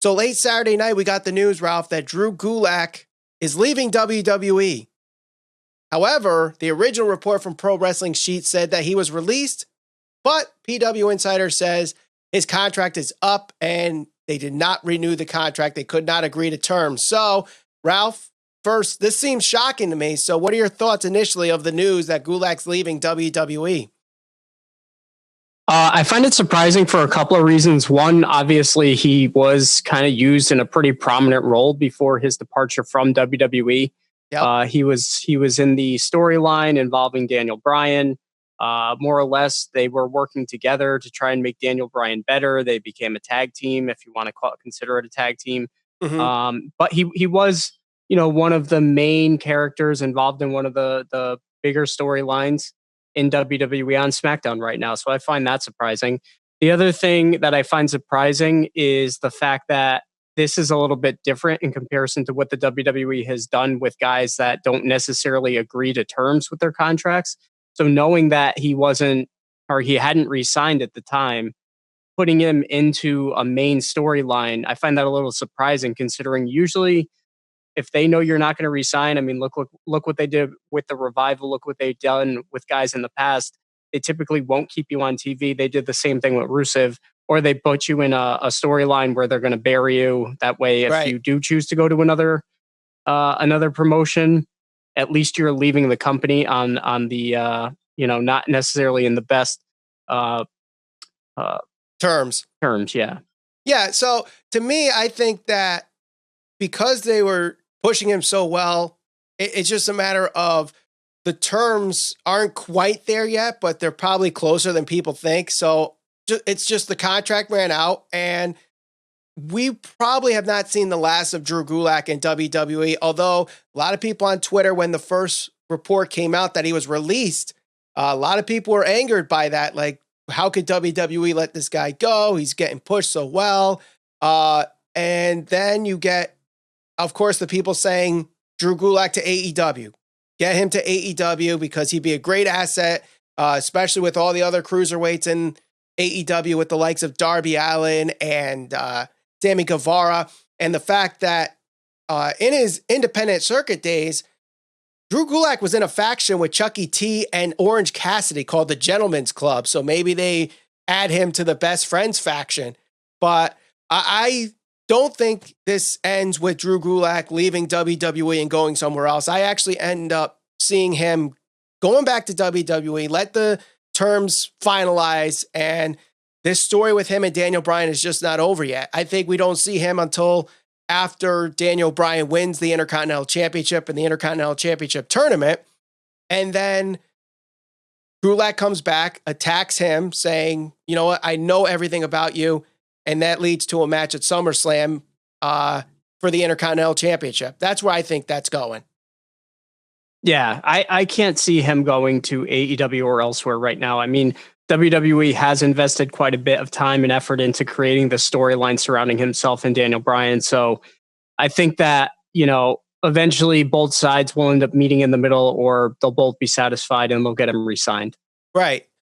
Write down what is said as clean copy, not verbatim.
So late Saturday night, we got the news, Ralph, that Drew Gulak is leaving WWE. However, the original report from Pro Wrestling Sheet said that he was released, but PW Insider says his contract is up and they did not renew the contract. They could not agree to terms. So, Ralph, first, this seems shocking to me. So what are your thoughts initially of the news that Gulak's leaving WWE? I find it surprising for a couple of reasons. One, obviously, he was kind of used in a pretty prominent role before his departure from WWE. Yep. He was in the storyline involving Daniel Bryan. More or less, they were working together to try and make Daniel Bryan better. They became a tag team, if you want to consider it a tag team. Mm-hmm. But he was, one of the main characters involved in one of the bigger storylines in WWE on SmackDown right now. So I find that surprising. The other thing that I find surprising is the fact that this is a little bit different in comparison to what the WWE has done with guys that don't necessarily agree to terms with their contracts. So knowing that he hadn't re-signed at the time, putting him into a main storyline, I find that a little surprising considering usually if they know you're not going to re-sign, I mean, look what they did with the Revival. Look what they've done with guys in the past. They typically won't keep you on TV. They did the same thing with Rusev, or they put you in a storyline where they're going to bury you. That way, if you do choose to go to another promotion, at least you're leaving the company on the not necessarily in the best terms. Yeah. Yeah. So to me, I think that because they were pushing him so well, it's just a matter of the terms aren't quite there yet, but they're probably closer than people think. So it's just the contract ran out, and we probably have not seen the last of Drew Gulak in WWE, although a lot of people on Twitter, when the first report came out that he was released, a lot of people were angered by that. Like, how could WWE let this guy go? He's getting pushed so well. And then you get, of course, the people saying Drew Gulak to AEW. Get him to AEW because he'd be a great asset, especially with all the other cruiserweights in AEW with the likes of Darby Allin and Sammy Guevara. And the fact that in his independent circuit days, Drew Gulak was in a faction with Chucky T and Orange Cassidy called the Gentleman's Club. So maybe they add him to the Best Friends faction. But I don't think this ends with Drew Gulak leaving WWE and going somewhere else. I actually end up seeing him going back to WWE, let the terms finalize, and this story with him and Daniel Bryan is just not over yet. I think we don't see him until after Daniel Bryan wins the Intercontinental Championship and the Intercontinental Championship tournament. And then Gulak comes back, attacks him, saying, you know what, I know everything about you. And that leads to a match at SummerSlam for the Intercontinental Championship. That's where I think that's going. Yeah, I can't see him going to AEW or elsewhere right now. I mean, WWE has invested quite a bit of time and effort into creating the storyline surrounding himself and Daniel Bryan. So I think that, eventually both sides will end up meeting in the middle, or they'll both be satisfied and they'll get him re-signed. Right.